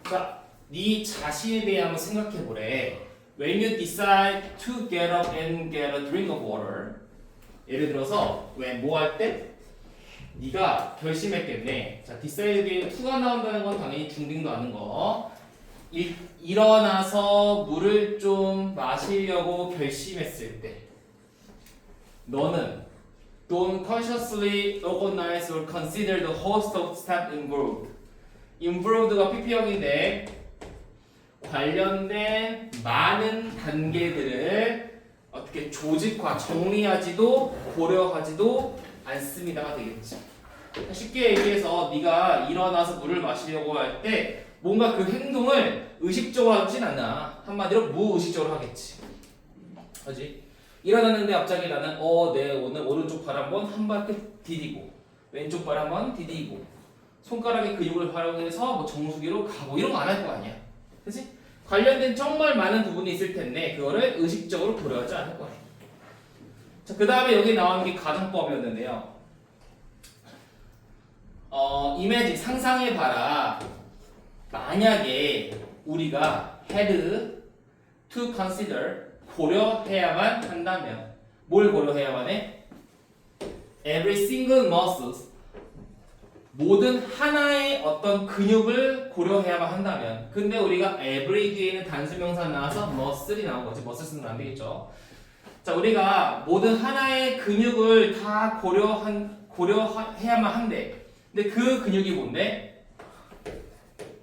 그러니까 네 자신에 대해 한번 생각해 보래. When you decide to get up and get a drink of water. 예를 들어서 왜 뭐 할 때? 네가 결심했겠네. 자, decide to가 나온다는 건 당연히 중딩도 아는 거. 일어나서 물을 좀 마시려고 결심했을 때 너는 don't consciously organize or consider the host of steps involved. involved가 PP형인데 관련된 많은 단계들을 어떻게 조직화, 정리하지도 고려하지도 않습니다가 되겠지. 쉽게 얘기해서 네가 일어나서 물을 마시려고 할 때 뭔가 그 행동을 의식적으로 하진 않아. 한마디로 무의식적으로 하겠지. 그렇지? 일어났는데 갑자기 나는 내 오늘 오른쪽 발 한번 바퀴 디디고 왼쪽 발 한번 디디고 손가락의 근육을 활용해서 뭐 정수기로 가고 이런 거 안 할 거 아니야. 그렇지? 관련된 정말 많은 부분이 있을 텐데 그거를 의식적으로 고려하지 않을 거야. 자, 그 다음에 여기 나온 게 가정법이었는데요. 이미지 상상해봐라. 만약에 우리가 had to consider 고려해야만 한다면 뭘 고려해야만 해? Every single muscles 모든 하나의 어떤 근육을 고려해야만 한다면 근데 우리가 every 뒤에는 단수명사 나와서 muscle이 나온 거지 muscles는 안 되겠죠. 자, 우리가 모든 하나의 근육을 다 고려해야만 한대. 근데 그 근육이 뭔데?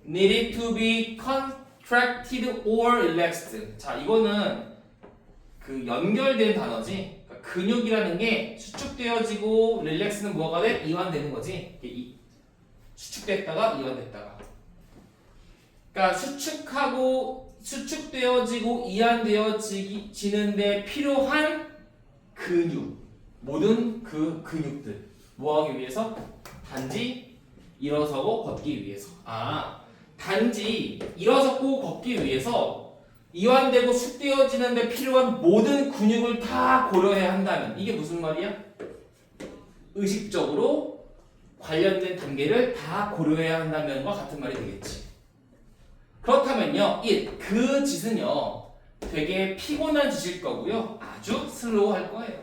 needed to be contracted or relaxed. 자, 이거는 그 연결된 단어지. 그러니까 근육이라는 게 수축되어지고 릴렉스는 뭐가 돼? 이완되는 거지. 수축됐다가 이완됐다가. 그러니까 수축되어지고 이완되어지는데 필요한 근육. 모든 그 근육들. 뭐 하기 위해서? 단지 일어서고 걷기 위해서. 단지 일어서고 걷기 위해서 이완되고 숙되어지는데 필요한 모든 근육을 다 고려해야 한다면 이게 무슨 말이야? 의식적으로 관련된 단계를 다 고려해야 한다면과 같은 말이 되겠지. 그렇다면요, 그 짓은요 되게 피곤한 짓일 거고요, 아주 슬로우할 거예요.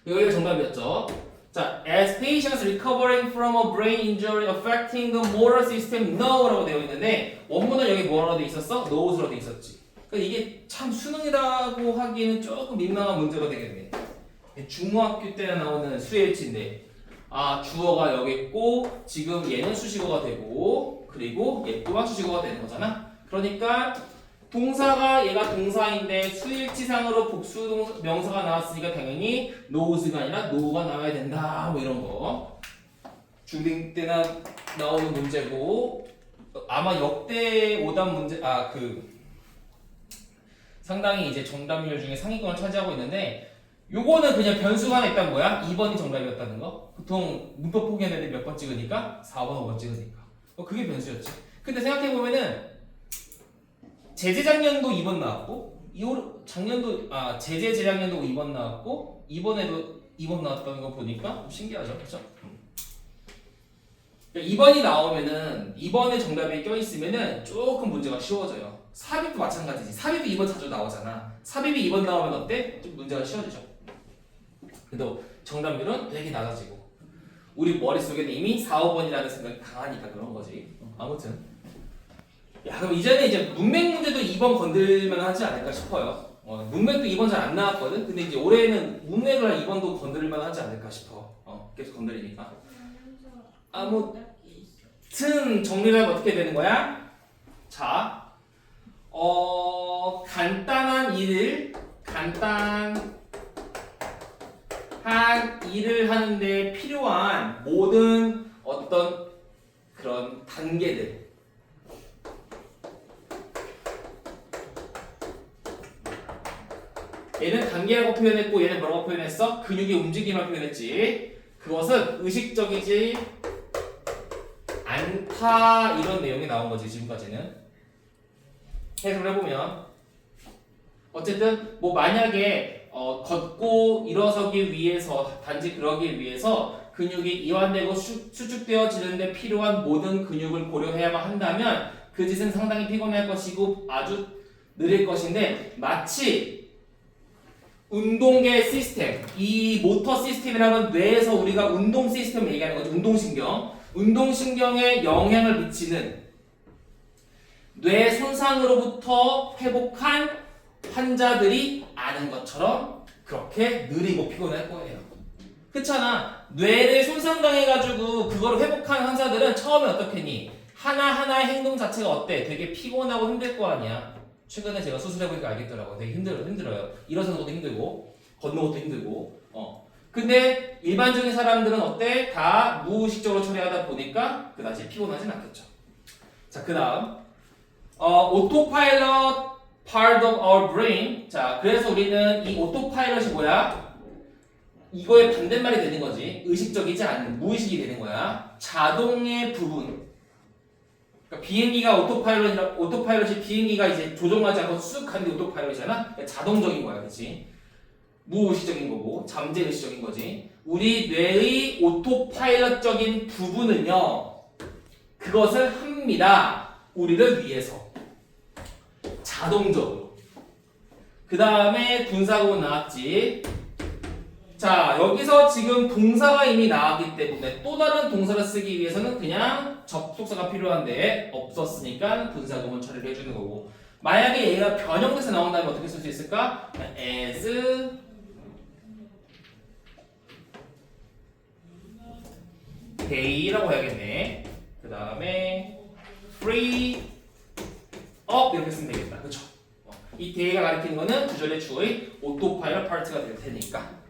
여기가 정답이었죠. 자, as patients recovering from a brain injury affecting the motor system know라고 되어 있는데 원문은 여기 뭐라고 되어 있었어? knows라고 되어 있었지. 그러니까 이게 참 수능이라고 하기에는 조금 민망한 문제가 되겠네. 중학교 때 나오는 수일치인데 주어가 여기 있고 지금 얘는 수식어가 되고 그리고 얘 또한 수식어가 되는 거잖아. 그러니까 동사가 얘가 동사인데 수일치상으로 복수 명사가 나왔으니까 당연히 knows가 아니라 know가 나와야 된다 뭐 이런 거 중딩 때나 나오는 문제고 아마 역대 오답 문제 상당히 이제 정답률 중에 상위권을 차지하고 있는데 요거는 그냥 변수가 하나 있단 뭐야? 2번이 정답이었다는 거. 보통 문법 포기했는데 몇 번 찍으니까? 4번, 5번 찍으니까. 그게 변수였지. 근데 생각해보면은 재작년도 2번 나왔고 재작년도 2번 나왔고 이번에도 2번 나왔다는 거 보니까 좀 신기하죠, 그렇죠? 2번이 나오면은 2번에 정답이 껴있으면은 조금 문제가 쉬워져요. 삽입도 마찬가지지. 삽입이 2번 자주 나오잖아. 삽입이 2번 나오면 어때? 좀 문제가 쉬워지죠. 근데 정답률은 되게 낮아지고 우리 머릿속에는 이미 4, 5번이라는 생각이 강하니까 그런 거지. 아무튼 그럼 이제는 이제 문맥 문제도 2번 건들만 하지 않을까 싶어요. 문맥도 2번 잘 안 나왔거든. 근데 이제 올해는 문맥을 2번도 건들만 하지 않을까 싶어. 계속 건드리니까. 아무튼 정리를 하면 어떻게 되는 거야? 자, 간단한 일을 하는데 필요한 모든 어떤 그런 단계들. 얘는 단계라고 표현했고 얘는 뭐라고 표현했어? 근육의 움직임을 표현했지. 그것은 의식적이지 않다 이런 내용이 나온 거지 지금까지는. 해석을 해보면 어쨌든 만약에 걷고 일어서기 위해서 단지 그러기 위해서 근육이 이완되고 수축되어지는데 필요한 모든 근육을 고려해야만 한다면 그 짓은 상당히 피곤할 것이고 아주 느릴 것인데 마치 운동계 시스템, 이 모터 시스템이라는 뇌에서 우리가 운동 시스템을 얘기하는 거죠. 운동신경에 영향을 미치는 뇌 손상으로부터 회복한 환자들이 아는 것처럼 그렇게 느리고 피곤할 거예요. 그렇잖아. 뇌를 손상당해가지고 그걸 회복한 환자들은 처음에 어떻겠니? 하나하나의 행동 자체가 어때? 되게 피곤하고 힘들 거 아니야. 최근에 제가 수술해보니까 알겠더라고요. 되게 힘들어요. 일어서는 것도 힘들고 걷는 것도 힘들고 근데 일반적인 사람들은 어때? 다 무의식적으로 처리하다 보니까 그다지 피곤하진 않겠죠. 자, 그 다음 autopilot part of our brain. 자, 그래서 우리는 이 오토파일럿이 뭐야? 이거의 반대말이 되는 거지. 의식적이지 않은 무의식이 되는 거야. 자동의 부분. 그러니까 비행기가 오토파일럿이 비행기가 이제 조종하지 않고 쑥 가는 게 오토파일럿이잖아. 그러니까 자동적인 거야, 그렇지? 무의식적인 거고 잠재의식적인 거지. 우리 뇌의 오토파일럿적인 부분은요, 그것을 합니다. 우리를 위해서 자동적으로. 그 다음에 분사구문 나왔지. 자, 여기서 지금 동사가 이미 나왔기 때문에 또 다른 동사를 쓰기 위해서는 그냥 접속사가 필요한데 없었으니까 분사구문 처리를 해주는 거고, 만약에 얘가 변형돼서 나온다면 어떻게 쓸 수 있을까? as day라고 해야겠네. 그 다음에 free up 이렇게 쓰면 되겠다. 그쵸? 이 day가 가리키는 거는 구절의 주어의 오토파일럿 파트가 될 테니까.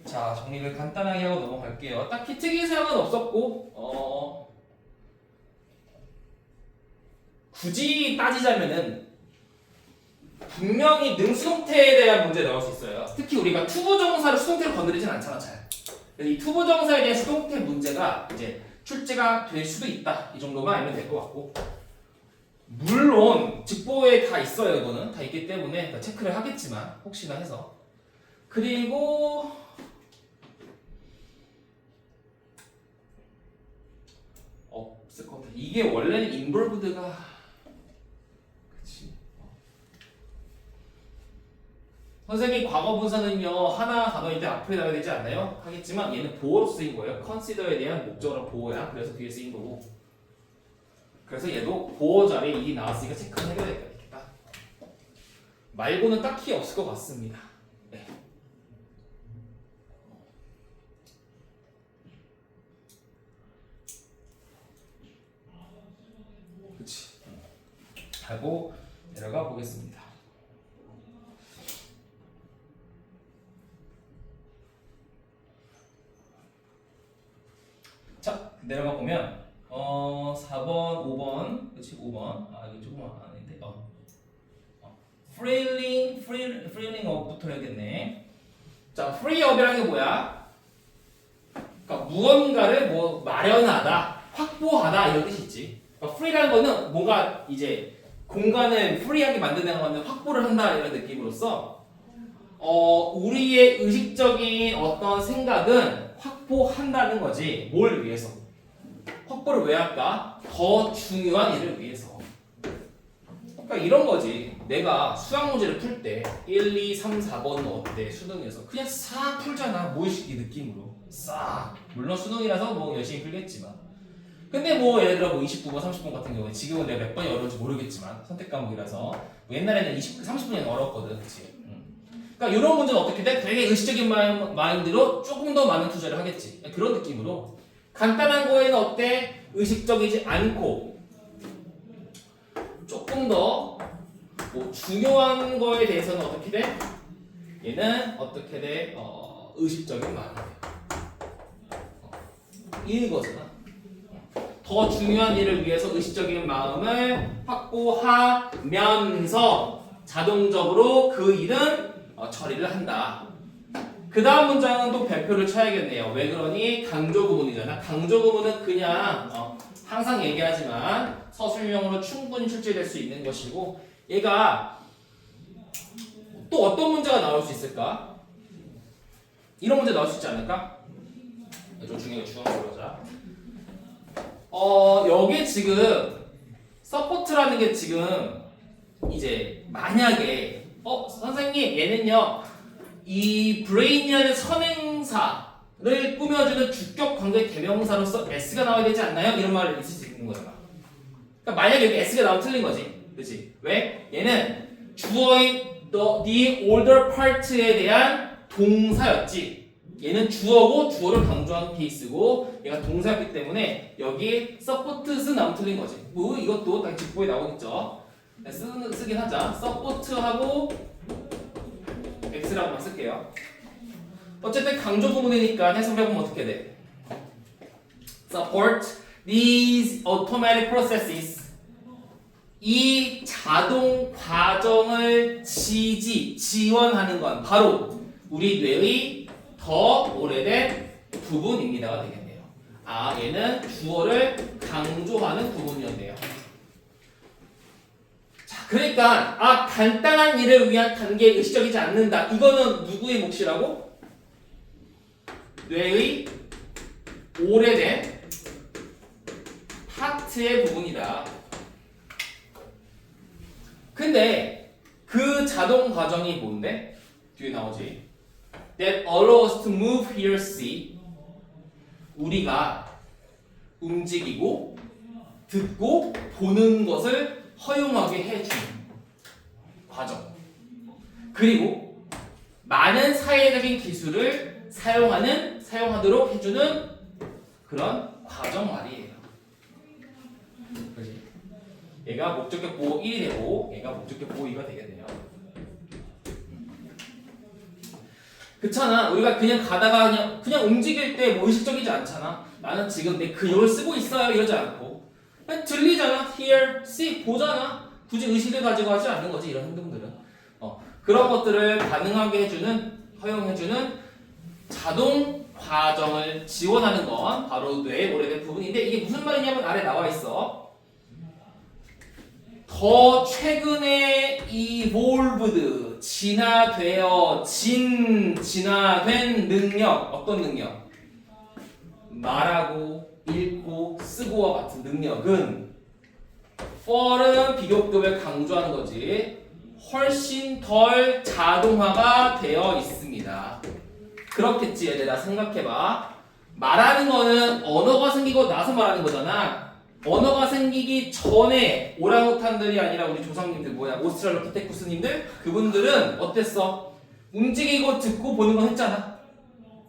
자, 정리를 간단하게 하고 넘어갈게요. 딱히 특이사항은 없었고 굳이 따지자면은 분명히 능수동태에 대한 문제 나올 수 있어요. 특히 우리가 투부정사를 수동태로 건드리진 않잖아, 잘. 그래서 이 투부정사에 대한 수동태 문제가 이제 출제가 될 수도 있다. 이 정도만 알면 될 것 같고, 물론 직보에 다 있어요. 이거는 다 있기 때문에 체크를 하겠지만 혹시나 해서. 그리고 없을 것 같아. 이게 원래는 involved가 그치. 선생님 과거 분사는요 하나 단어일 때 앞에 나와야 되지 않나요? 하겠지만 얘는 보호로 쓰인 거예요. consider에 대한 목적어로 보호야. 그래서 뒤에 쓰인 거고. 그래서 얘도 보호 자리에 일이 나왔으니까 체크를 해야 되겠다. 말고는 딱히 없을 것 같습니다. 네. 그치. 하고 내려가 보겠습니다. 자, 내려가 보면 4번, 5번, 그치? 5번. 이게 조금 아닌데. freeing up부터 해야겠네. 자, free up이라는 게 뭐야? 그러니까 무언가를 뭐 마련하다, 확보하다 이런 뜻이 있지. 그러니까 free라는 거는 뭔가 이제 공간을 프리하게 만드는 거는 확보를 한다 이런 느낌으로써 우리의 의식적인 어떤 생각은 확보한다는 거지. 뭘 위해서? 확보를 왜 할까? 더 중요한 일을 위해서. 그러니까 이런 거지. 내가 수학 문제를 풀 때 1, 2, 3, 4번은 어때? 수능에서 그냥 싹 풀잖아. 무의식 느낌으로 싹. 물론 수능이라서 뭐 열심히 풀겠지만, 근데 뭐 예를 들어 뭐 29번, 30번 같은 경우에 지금은 내가 몇 번이 어려운지 모르겠지만 선택 과목이라서 뭐 옛날에는 30분이 어렵거든, 그치? 그러니까 이런 문제는 어떻게 돼? 되게 의식적인 마인드로 조금 더 많은 투자를 하겠지. 그런 느낌으로 간단한 거에는 어때? 의식적이지 않고 조금 더 뭐 중요한 거에 대해서는 어떻게 돼? 얘는 어떻게 돼? 의식적인 마음이 돼. 이거잖아. 더 중요한 일을 위해서 의식적인 마음을 확보하면서 자동적으로 그 일은 처리를 한다. 그 다음 문장은 또 별표를 쳐야겠네요. 왜 그러니? 강조 구문이잖아. 강조 구문은 그냥 항상 얘기하지만 서술형으로 충분히 출제될 수 있는 것이고, 얘가 또 어떤 문제가 나올 수 있을까? 이런 문제 나올 수 있지 않을까? 좀 중요한 그러자. 여기 지금 서포트라는 게 지금 이제 만약에 선생님 얘는요 이 브레인이라는 선행사를 꾸며주는 주격 관계 대명사로서 s가 나와야 되지 않나요? 이런 말을 있을 수 있는 거잖아. 그러니까 만약에 여기 s가 나오면 틀린 거지, 그렇지? 왜? 얘는 주어인 the older part에 대한 동사였지. 얘는 주어고 주어를 강조한 케이스고 얘가 동사였기 때문에 여기 support's 나오면 틀린 거지. 뭐 이것도 딱 직보에 나오겠죠. 쓰긴 하자. support하고 x라고만 쓸게요. 어쨌든 강조 부분이니까 해석을 해보면 어떻게 돼? support these automatic processes. 이 자동 과정을 지원하는 건 바로 우리 뇌의 더 오래된 부분입니다가 되겠네요. 얘는 주어를 강조하는 부분이었네요. 자, 그러니까 간단한 일을 위한 단계에 의식적이지 않는다. 이거는 누구의 몫이라고? 뇌의 오래된 파트의 부분이다. 근데 그 자동 과정이 뭔데? 뒤에 나오지. That allow us to move, hear, see. 우리가 움직이고 듣고 보는 것을 허용하게 해주는 과정. 그리고 많은 사회적인 기술을 사용하도록 해주는 그런 과정 말이에요. 그렇지? 얘가 목적격 보호 1이 되고 얘가 목적격 보호 2가 되겠네요. 그렇잖아. 우리가 그냥 가다가 그냥 움직일 때 뭐 의식적이지 않잖아. 나는 지금 내 근육을 쓰고 있어요 이러지 않고 그냥 들리잖아. hear, see 보잖아. 굳이 의식을 가지고 하지 않는 거지 이런 행동들은. 그런 것들을 가능하게 해주는 허용해주는 자동 과정을 지원하는 건 바로 뇌의 오래된 부분인데 이게 무슨 말이냐면 아래 나와 있어. 더 최근에 evolved, 진화된 능력. 어떤 능력? 말하고 읽고 쓰고와 같은 능력은 for은 비교급을 강조하는 거지 훨씬 덜 자동화가 되어 있습니다. 그렇겠지 얘들아. 생각해봐. 말하는 거는 언어가 생기고 나서 말하는 거잖아. 언어가 생기기 전에 오랑우탄들이 아니라 우리 조상님들 오스트랄로피테쿠스님들 그분들은 어땠어? 움직이고 듣고 보는 건 했잖아.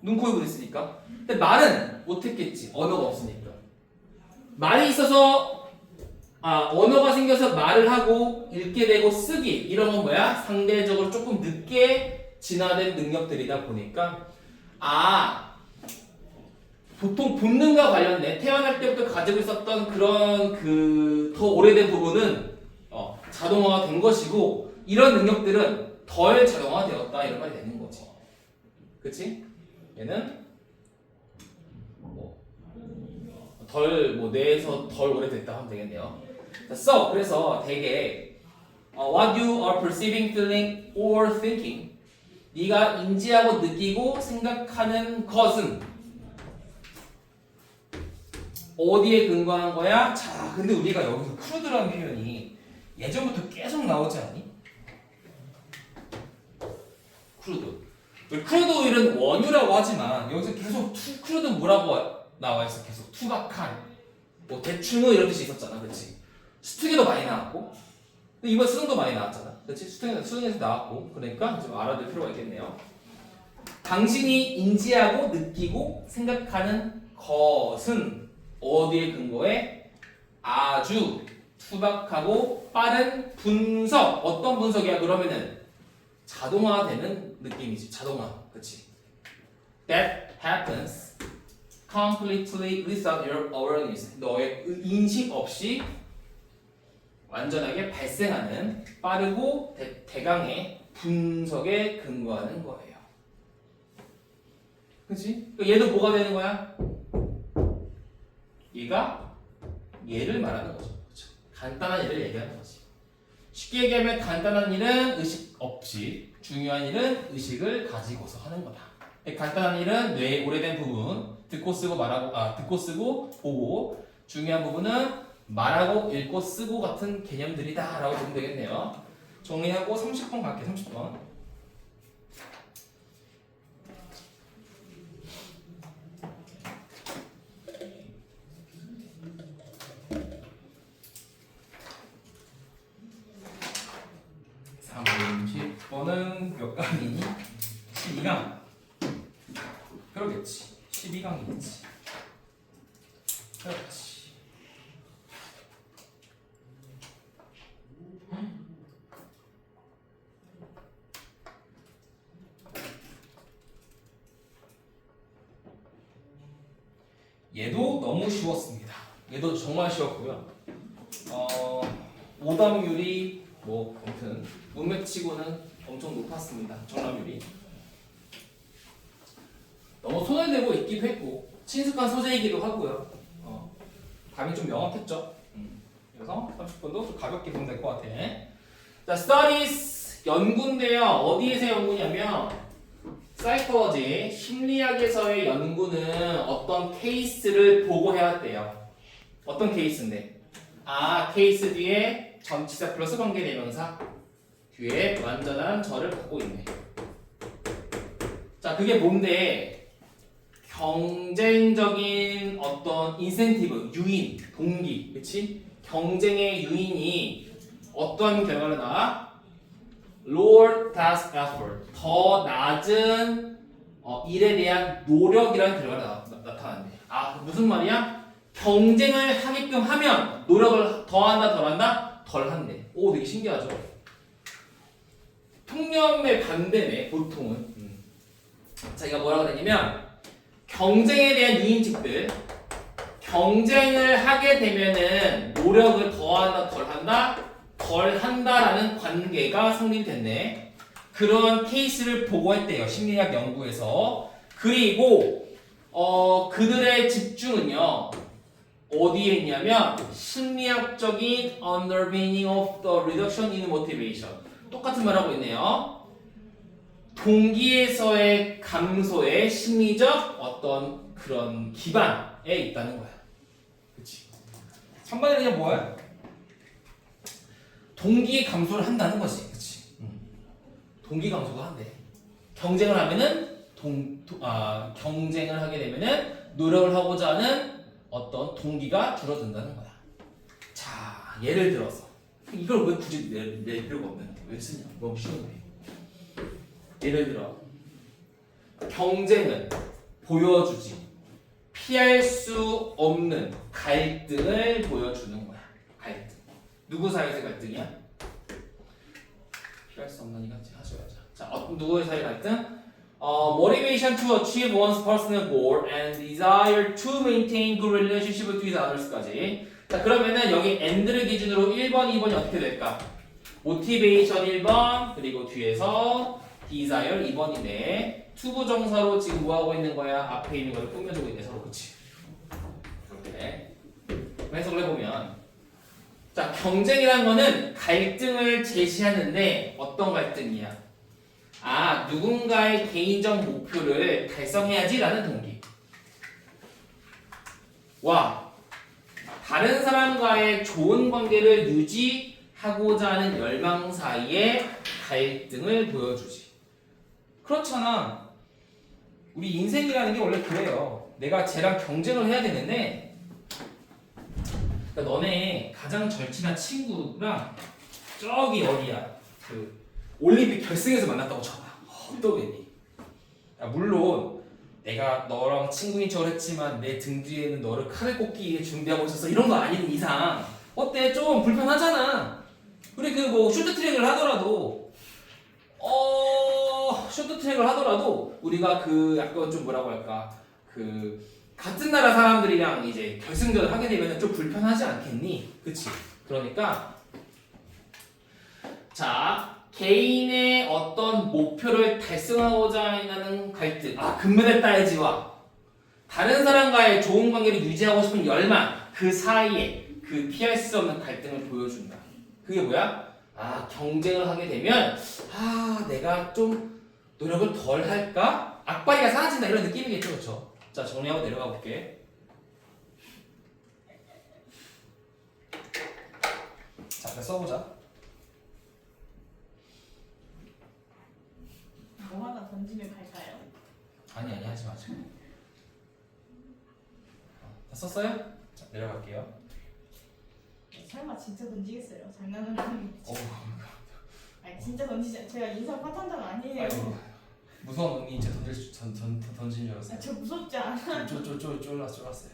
눈, 코, 입을 있으니까. 근데 말은 못했겠지. 언어가 없으니까. 말이 있어서 언어가 생겨서 말을 하고 읽게 되고 쓰기 이런 건 뭐야? 상대적으로 조금 늦게 진화된 능력들이다 보니까 보통 본능과 관련된 태어날 때부터 가지고 있었던 그런 더 오래된 부분은 자동화가 된 것이고 이런 능력들은 덜 자동화가 되었다 이런 말이 되는 거지. 그치? 얘는 뇌에서 덜 오래됐다 하면 되겠네요. So 그래서 되게 what you are perceiving, feeling, or thinking 네가 인지하고 느끼고 생각하는 것은 어디에 근거한 거야? 자, 근데 우리가 여기서 크루드라는 표현이 예전부터 계속 나오지 않니? 크루드. 크루드 오일은 원유라고 하지만 여기서 계속 크루드 뭐라고 나와 있어? 계속 투박한, 대충 이런 뜻이 있었잖아, 그렇지? 수특에도 많이 나왔고, 이번 수능도 많이 나왔잖아, 그렇지? 수능에서 나왔고, 그러니까 좀 알아둘 필요가 있겠네요. 당신이 인지하고 느끼고 생각하는 것은 어디에 근거해? 아주 투박하고 빠른 분석. 어떤 분석이야? 그러면은 자동화되는 느낌이지. 자동화, 그렇지? That happens completely without your awareness. 너의 인식 없이 완전하게 발생하는 빠르고 대강의 분석에 근거하는 거예요. 그렇지? 얘도 뭐가 되는 거야? 얘가 얘를 말하는 거죠. 그렇죠? 간단한 일을 얘기하는 거지. 쉽게 얘기하면 간단한 일은 의식 없이, 중요한 일은 의식을 가지고서 하는 거다. 간단한 일은 뇌의 오래된 부분, 듣고 쓰고 말하고 듣고 쓰고 보고 중요한 부분은 말하고 읽고 쓰고 같은 개념들이다라고 보면 되겠네요. 정리하고 30번 갈게. 30번. 번은 몇 강이니? 12강. 그러겠지. 12강이겠지. 그렇지. 얘도 너무 쉬웠습니다. 얘도 정말 쉬웠고요. 오답률이 뭐 아무튼 문맥치고는 엄청 높았습니다. 정답률이. 너무 손을 대고 있기도 했고 친숙한 소재이기도 하고요. 답이 좀 명확했죠. 그래서 30번도 좀 가볍게 보면 될 것 같아. 자, studies 연구인데요. 어디에서 연구냐면 사이코로지 심리학에서의 연구는 어떤 케이스를 보고 해왔대요. 어떤 케이스인데? 케이스 뒤에 전치사 플러스 관계대명사 뒤에 완전한 절을 갖고 있네. 자, 그게 뭔데? 경쟁적인 어떤 인센티브, 유인, 동기, 그치? 경쟁의 유인이 어떤 결과를 낳아? Lower task effort, 더 낮은 일에 대한 노력이라는 결과가 나타난대. 무슨 말이야? 경쟁을 하게끔 하면 노력을 더한다, 덜한다? 덜한대. 오, 되게 신기하죠? 통념의 반대네, 보통은. 자, 이거 뭐라고 되냐면 경쟁에 대한 유인책들, 경쟁을 하게 되면은 노력을 더한다, 덜한다? 덜한다라는 관계가 성립됐네. 그런 케이스를 보고했대요. 심리학 연구에서. 그리고 그들의 집중은요. 어디에 있냐면 심리학적인 underpinning of the reduction in motivation. 똑같은 말 하고 있네요. 동기에서의 감소의 심리적 어떤 그런 기반에 있다는 거야. 그치? 3번에 그냥 뭐야? 동기 감소를 한다는 거지. 그치? 동기 감소가 한대. 경쟁을 하면은 경쟁을 하게 되면은 노력을 하고자 하는 어떤 동기가 줄어든다는 거야. 자, 예를 들어서 이걸 왜 굳이 낼 필요가 없는데 왜 쓰냐? 너무 쉬운데. 예를 들어 경쟁은 보여주지 피할 수 없는 갈등을 보여주는 거야. 갈등. 누구 사이에서 갈등이야? 피할 수 없는 이건 하셔야죠. 자, 누구의 사이 갈등? Motivation to achieve one's personal goal and desire to maintain good relationship with others까지. 자, 그러면은 여기 and를 기준으로 1번, 2번이 어떻게 될까? motivation 1번, 그리고 뒤에서 desire 2번인데 투부정사로 지금 뭐 하고 있는 거야? 앞에 있는 걸 꾸며주고 있네 서로. 그치? 그렇게 해석을 해보면, 자, 경쟁이라는 거는 갈등을 제시하는데 어떤 갈등이야? 누군가의 개인적 목표를 달성해야지라는 동기. 다른 사람과의 좋은 관계를 유지하고자 하는 열망 사이의 갈등을 보여주지. 그렇잖아. 우리 인생이라는 게 원래 그래요. 내가 쟤랑 경쟁을 해야 되는데, 그러니까 너네 가장 절친한 친구랑 저기 어디야? 올림픽 결승에서 만났다고 쳐봐. 어떠겠니? 물론 내가 너랑 친구인 척을 했지만 내 등 뒤에는 너를 칼을 꽂기 준비하고 있어서 이런 거 아닌 이상 어때? 좀 불편하잖아. 우리 쇼트트랙을 하더라도 우리가 약간 좀 뭐라고 할까, 같은 나라 사람들이랑 이제 결승전을 하게 되면 좀 불편하지 않겠니? 그치? 그러니까 자, 개인의 어떤 목표를 달성하고자 하는 갈등, 금메달 따야지와 다른 사람과의 좋은 관계를 유지하고 싶은 열망, 그 사이에 피할 수 없는 갈등을 보여준다. 그게 뭐야? 경쟁을 하게 되면 내가 좀 노력을 덜 할까? 악바리가 사라진다 이런 느낌이겠죠, 그렇죠? 자, 정리하고 내려가 볼게. 자, 그래 써보자. 뭐 하나 던지면 갈까요? 아니 하지 마. 다 썼어요? 자, 내려갈게요. 설마 진짜 던지겠어요? 장난은 아니겠지. 어우, 아니 진짜 던지지. 제가 인성 파탄자가 아니에요. 아이고, 무서운 놈이 이제 던진 줄 알았어요. 저 무섭지 않아. 쫄았어요.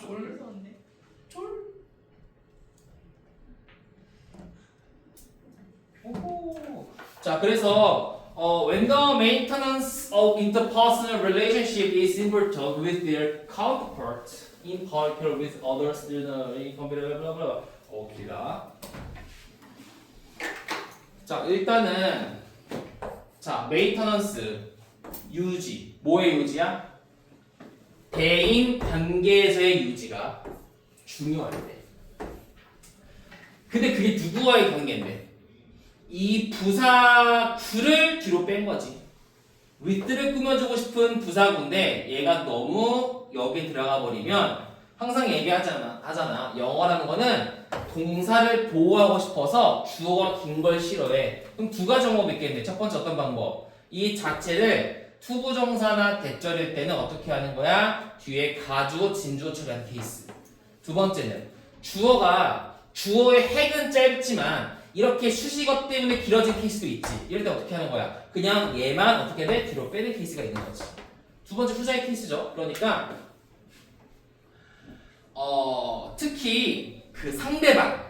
무서운데. 오호. 자, 그래서 when the maintenance of interpersonal relationship is involved with their counterpart, in particular with others, in comparable, 오케이다. 자, 일단은 자, maintenance 유지, 뭐의 유지야? 대인 관계에서의 유지가 중요한데. 근데 그게 누구와의 관계인데? 이 부사구를 뒤로 뺀 거지. 윗들을 꾸며주고 싶은 부사구인데 얘가 너무 여기 들어가 버리면 항상 하잖아. 영어라는 거는 동사를 보호하고 싶어서 주어가 긴 걸 싫어해. 그럼 두 가지 방법이 있겠네. 첫 번째 어떤 방법? 이 자체를 투부정사나 대절일 때는 어떻게 하는 거야? 뒤에 가주어, 진주어 처리하는 케이스. 두 번째는 주어의 핵은 짧지만 이렇게 수식어 때문에 길어진 케이스도 있지. 이럴 때 어떻게 하는 거야? 그냥 얘만 어떻게 돼? 뒤로 빼는 케이스가 있는 거지. 두 번째 후자의 케이스죠. 그러니까 특히 그 상대방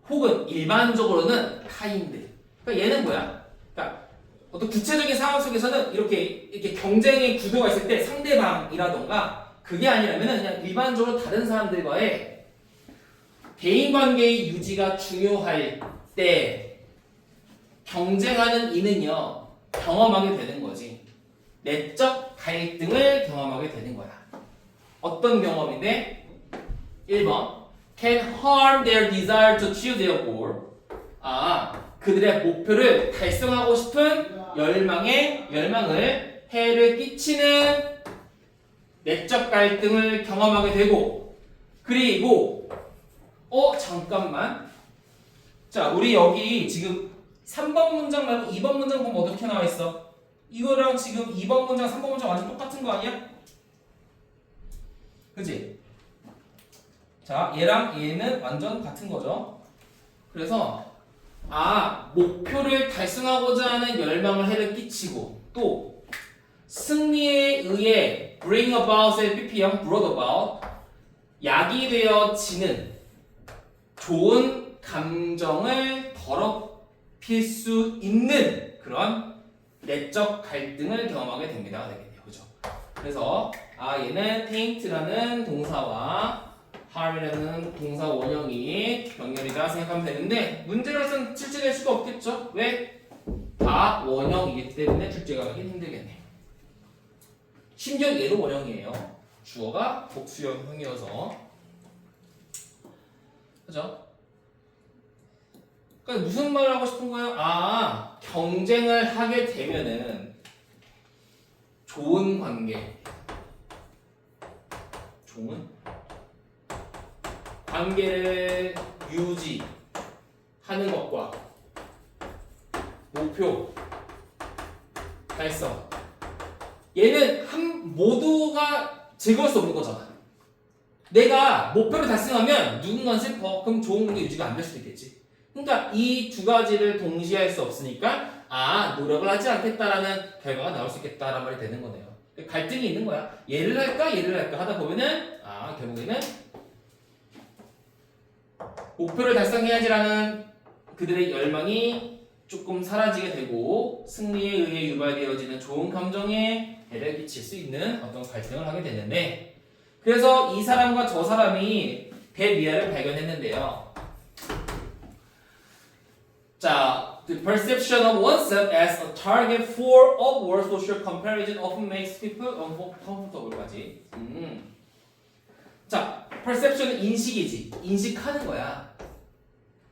혹은 일반적으로는 타인들. 그러니까 얘는 뭐야? 그러니까 어떤 구체적인 상황 속에서는 이렇게 경쟁의 구도가 있을 때 상대방이라던가 그게 아니라면 그냥 일반적으로 다른 사람들과의 대인관계의 유지가 중요할 때 경쟁하는 이는요 경험하게 되는 거지. 내적 갈등을 경험하게 되는 거야. 어떤 경험인데? 1번 can harm their desire to achieve their goal. 그들의 목표를 달성하고 싶은 열망을 해를 끼치는 내적 갈등을 경험하게 되고, 그리고 잠깐만. 자, 우리 여기 지금 3번 문장 말고 2번 문장 보면 어떻게 나와 있어? 이거랑 지금 2번 문장, 3번 문장 완전 똑같은 거 아니야? 그치? 자, 얘랑 얘는 완전 같은 거죠. 그래서 목표를 달성하고자 하는 열망을 해를 끼치고, 또 승리에 의해 bring about의 pp형 brought about 야기되어지는 좋은 감정을 더럽힐 수 있는 그런 내적 갈등을 경험하게 됩니다가 되겠네요. 그죠? 그래서 얘는 taint라는 동사와 harm이라는 동사 원형이 병렬이다 생각하면 되는데 문제로서는 출제될 수가 없겠죠? 왜? 다 원형이기 때문에 출제가 하기 힘들겠네요. 심지어 얘도 원형이에요. 주어가 복수형이어서. 그죠? 그러니까 무슨 말을 하고 싶은 거예요? 경쟁을 하게 되면은 좋은 관계를 유지하는 것과 목표 달성, 얘는 모두가 즐거울 수 없는 거잖아. 내가 목표를 달성하면 누군가는 슬퍼. 그럼 좋은 관계 유지가 안 될 수도 있겠지. 그러니까 이 두 가지를 동시에 할 수 없으니까 노력을 하지 않겠다라는 결과가 나올 수 있겠다라는 말이 되는 거네요. 갈등이 있는 거야. 얘를 할까 하다 보면은 결국에는 목표를 달성해야지라는 그들의 열망이 조금 사라지게 되고 승리에 의해 유발되어지는 좋은 감정에 해를 끼칠 수 있는 어떤 갈등을 하게 되는데, 그래서 이 사람과 저 사람이 대미아를 발견했는데요. 자, the perception of oneself as a target for upward social comparison often makes people uncomfortable까지. 자, perception은 인식이지. 인식하는 거야.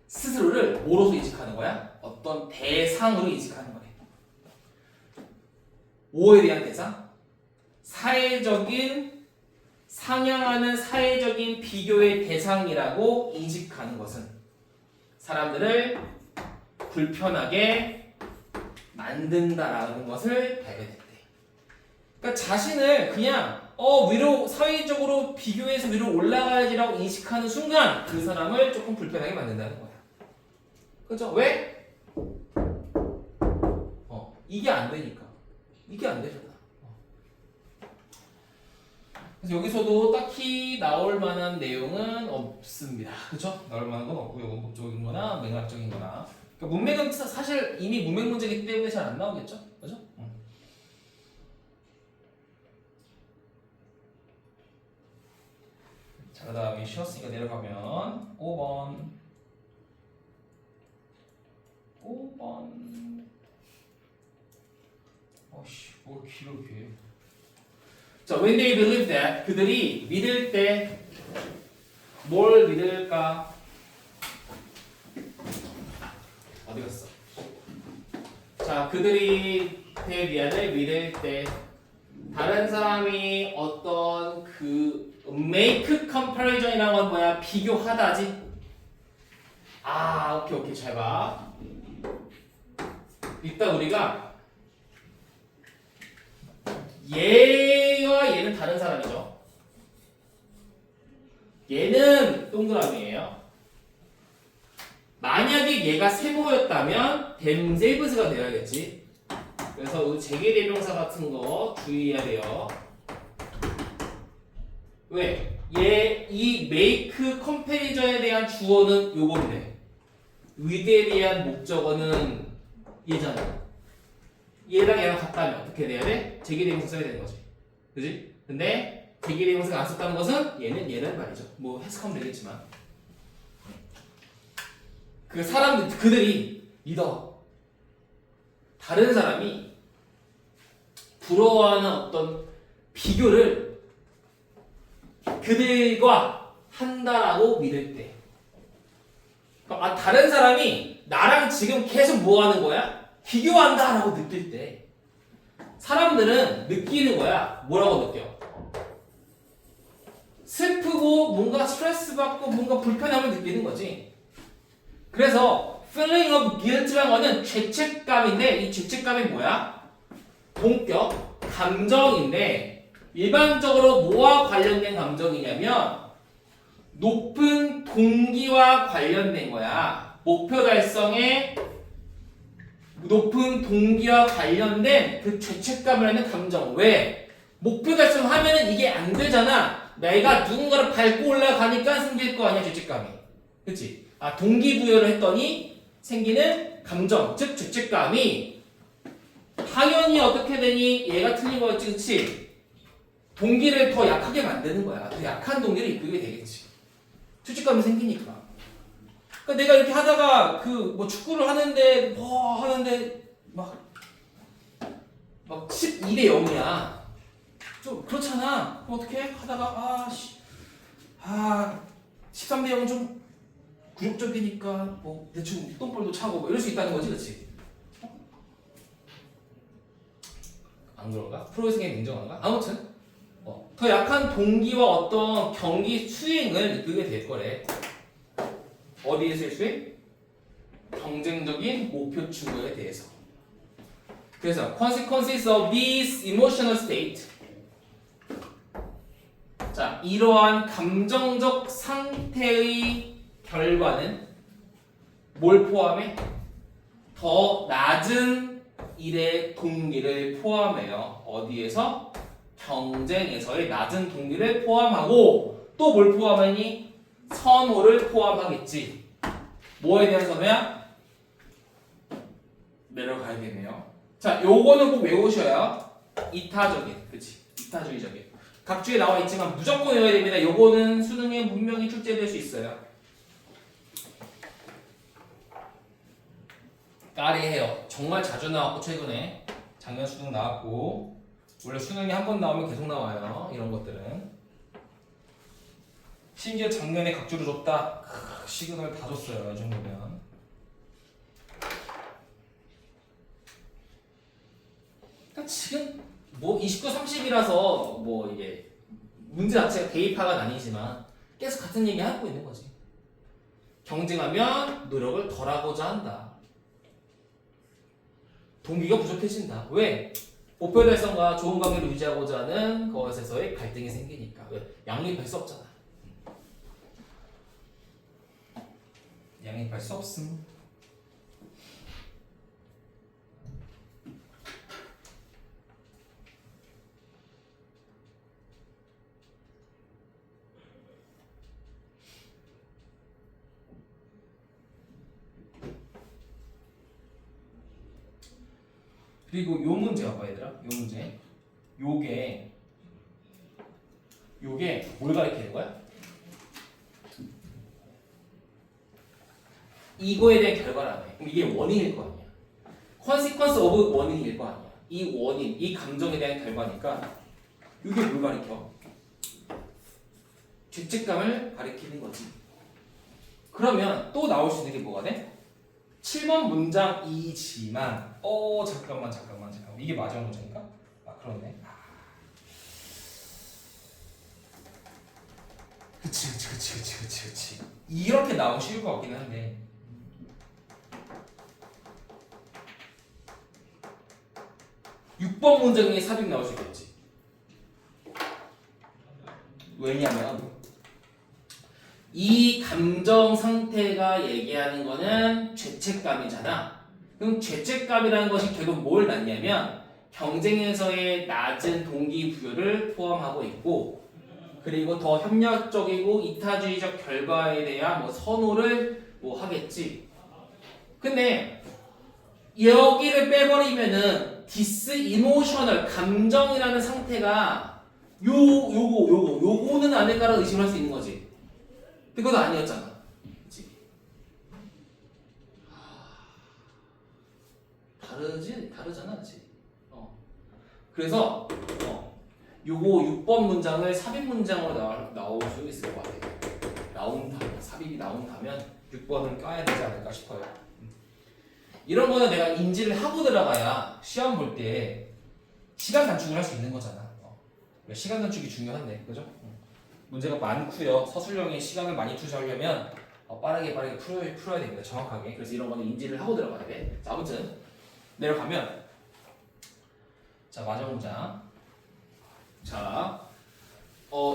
스스로를 뭐로서 인식하는 거야? 어떤 대상으로 인식하는 거래. 뭐에 대한 대상? 사회적인 상향하는 사회적인 비교의 대상이라고 인식하는 것은 사람들을 불편하게 만든다라는 것을 발견했대. 그러니까 자신을 그냥 위로 사회적으로 비교해서 위로 올라가야지라고 인식하는 순간 그 사람을 조금 불편하게 만든다는 거야. 그죠? 왜? 이게 안 되니까. 이게 안 되잖아. 그래서 여기서도 딱히 나올 만한 내용은 없습니다. 그죠? 나올 만한 건 없고 이건 법적인 거나 맥락적인 거나. 그러니까 문맥은 사실 이미 문맥 문제이기 때문에 잘 안 나오겠죠? 그죠? 자, 그 다음에 쉬었으니까 내려가면 5번 뭘 길어 이게. 자, when they believe that 그들이 믿을 때 뭘 믿을까? 어디 갔어? 자, 그들이 대비안을 믿을 때 다른 사람이 어떤 그 make comparison이라는 건 뭐야? 비교하다지. 오케이 잘 봐. 일단 우리가 얘와 얘는 다른 사람이죠. 얘는 동그라미예요. 만약에 얘가 세모였다면 themselves가 되어야겠지. 그래서 재계대명사 같은 거 주의해야 돼요. 왜? 이 make comparison에 대한 주어는 요건데 with에 대한 목적어는 얘잖아. 얘랑 얘랑 같다면 어떻게 돼야 돼? 재계대명사 써야 되는 거지. 그지? 근데 재계대명사가 안 썼다는 것은 얘는 말이죠. 뭐 해석하면 되겠지만 그 사람들 그들이 믿어. 다른 사람이 부러워하는 어떤 비교를 그들과 한다라고 믿을 때 다른 사람이 나랑 지금 계속 뭐 하는 거야? 비교한다라고 느낄 때 사람들은 느끼는 거야. 뭐라고 느껴? 슬프고 뭔가 스트레스 받고 뭔가 불편함을 느끼는 거지. 그래서 feeling of guilt라는 거는 죄책감인데 이 죄책감이 뭐야? 동격, 감정인데 일반적으로 뭐와 관련된 감정이냐면 높은 동기와 관련된 거야. 목표 달성에 높은 동기와 관련된 그 죄책감을 하는 감정. 왜? 목표 달성하면은 이게 안 되잖아. 내가 누군가를 밟고 올라가니까 생길 거 아니야, 죄책감이. 그치? 동기부여를 했더니 생기는 감정, 즉 죄책감이 당연히 어떻게 되니? 얘가 틀린 거였지, 그치? 동기를 더 약하게 만드는 거야. 더 약한 동기를 이끌게 되겠지. 죄책감이 생기니까. 그러니까 내가 이렇게 하다가 뭐 축구를 하는데 막 12대 0이야. 좀 그렇잖아. 그럼 어떻게 하다가 13대 0은 좀 굴욕적이니까 뭐 대충 똥볼도 차고 뭐 이럴 수 있다는 거지, 그렇지? 안 그런가? 프로에서는 인정한가? 아무튼 더 약한 동기와 어떤 경기 수행을 이끌게 될 거래. 어디에서의 수행? 경쟁적인 목표 추구에 대해서. 그래서 consequences of this emotional state. 자, 이러한 감정적 상태의 결과는 뭘 포함해? 더 낮은 일의 동기를 포함해요. 어디에서? 경쟁에서의 낮은 동기를 포함하고 또 뭘 포함하니? 선호를 포함하겠지. 뭐에 대한 선호야? 내려가야겠네요. 자, 요거는 꼭 외우셔야 이타적인, 그치? 이타주의적인. 각주에 나와 있지만 무조건 외워야 됩니다. 요거는 수능에 분명히 출제될 수 있어요. 까리해요. 정말 자주 나왔고 최근에 작년 수능 나왔고 원래 수능이 한 번 나오면 계속 나와요. 이런 것들은. 심지어 작년에 각주를 줬다. 시그널 다 줬어요. 이 정도면. 그러니까 지금 뭐 29, 30이라서 뭐 이게 문제 자체가 대입파가 아니지만 계속 같은 얘기 하고 있는 거지. 경쟁하면 노력을 덜 하고자 한다. 동기가 부족해진다. 왜? 목표 달성과 좋은 관계를 유지하고자 하는 것에서의 갈등이 생기니까. 왜? 양립할 수 없잖아. 양립할 수 없음. 그리고 요 문제 봐봐 얘들아. 요 문제. 요게 뭘 가리키는 거야? 이거에 대한 결과라네. 그럼 이게 원인일 거 아니야. consequence of 원인일 거 아니야. 이 원인, 이 감정에 대한 결과니까 이게 뭘 가리켜? 죄책감을 가리키는 거지. 그러면 또 나올 수 있는 게 뭐가 돼? 7번 문장이지만 잠깐만 이게 마지막 문장인가? 아 그렇네. 그치 이렇게 나오면 쉬울 것 같긴 한데 (6번) 문장이 삽입 나올 수 있겠지. 왜냐면 이 감정 상태가 얘기하는 거는 죄책감이잖아. 그럼 죄책감이라는 것이 결국 뭘 낳냐면 경쟁에서의 낮은 동기부여를 포함하고 있고, 그리고 더 협력적이고 이타주의적 결과에 대한 뭐 선호를 뭐 하겠지. 근데 여기를 빼버리면은 디스이모셔널 감정이라는 상태가 요거는 아닐까라는 의심을 할 수 있는 거지. 근데 그것도 아니었잖아. 그치? 다르잖아, 그치? 그래서 요거 6번 문장을 삽입 문장으로 나올 수 있을 것 같아요. 삽입이 나온다면 6번은 껴야 되지 않을까 싶어요. 이런 거는 내가 인지를 하고 들어가야 시험 볼 때 시간 단축을 할 수 있는 거잖아. 시간 단축이 중요한데, 그죠? 문제가 많고요. 서술형에 시간을 많이 투자하려면 빠르게 풀어야 됩니다. 정확하게. 그래서 이런 거는 인지를 하고 들어가야 돼. 자, 아무튼 내려가면 자, 마지막 문장. 자,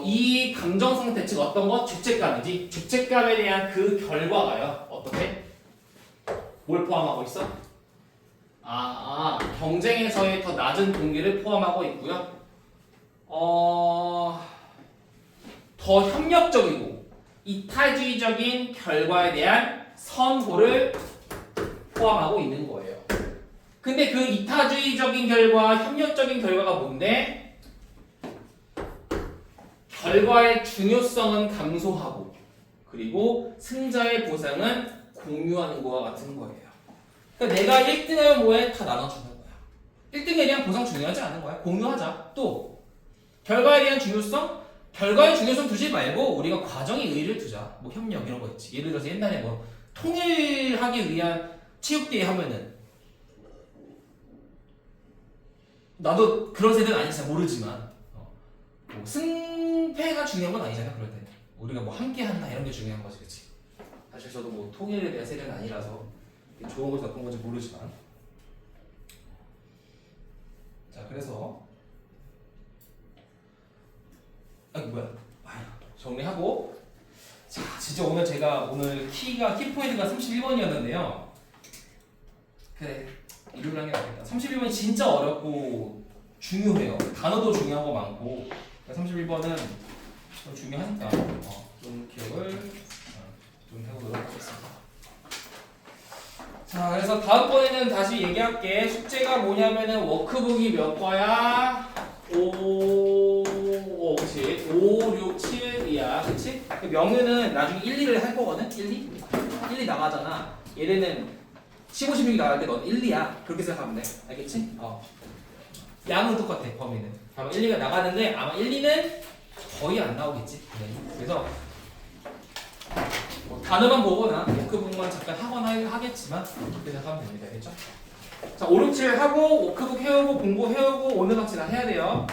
이 감정 상태, 즉 어떤 것? 죄책감이지. 죄책감에 대한 그 결과가요. 어떻게? 뭘 포함하고 있어? 경쟁에서의 더 낮은 동기를 포함하고 있고요. 더 협력적이고 이타주의적인 결과에 대한 선호를 포함하고 있는 거예요. 근데 그 이타주의적인 결과, 협력적인 결과가 뭔데? 결과의 중요성은 감소하고, 그리고 승자의 보상은 공유하는 거와 같은 거예요. 그러니까 내가 1등하면 뭐해? 다 나눠주는 거야. 1등에 대한 보상 중요하지 않은 거야. 공유하자. 또 결과에 대한 중요성? 결과의 중요성 두지 말고 우리가 과정의 의의를 두자. 뭐 협력 이런 거 있지. 예를 들어서 옛날에 뭐 통일하기 위한 체육대회 하면은, 나도 그런 세대는 아니지 모르지만 뭐 승패가 중요한 건 아니잖아. 그럴 때 우리가 뭐 함께 한다 이런 게 중요한 거지, 그렇지? 사실 저도 뭐 통일에 대한 세대는 아니라서 좋은 건지 나쁜 건지 모르지만, 자 그래서 정리하고, 자 진짜 오늘 제가 키포인트가 31번이었는데요. 그래, 일요일 하는 게 낫겠다. 31번이 진짜 어렵고 중요해요. 단어도 중요한 거 많고 31번은 좀 중요하니까 좀 기억을 좀 해보도록 하겠습니다. 자, 그래서 다음번에는 다시 얘기할게. 숙제가 뭐냐면은 워크북이 몇 거야? 그치? 5, 6, 7이야. 그치? 그 명유는 나중에 1, 2를 할 거거든? 1, 2 나가잖아. 얘네는 15, 16이 나갈 때 넌 1, 2야. 그렇게 생각하면 돼. 알겠지? 양은 똑같아, 범위는. 아마 1, 2가 나가는데 아마 1, 2는 거의 안 나오겠지. 네. 그래서 단어만 보거나 워크북만 잠깐 하거나 하겠지만 그렇게 생각하면 됩니다. 알겠죠? 자, 5, 6, 7 하고 워크북 해오고 공부 해오고 오늘 같이 다 해야 돼요.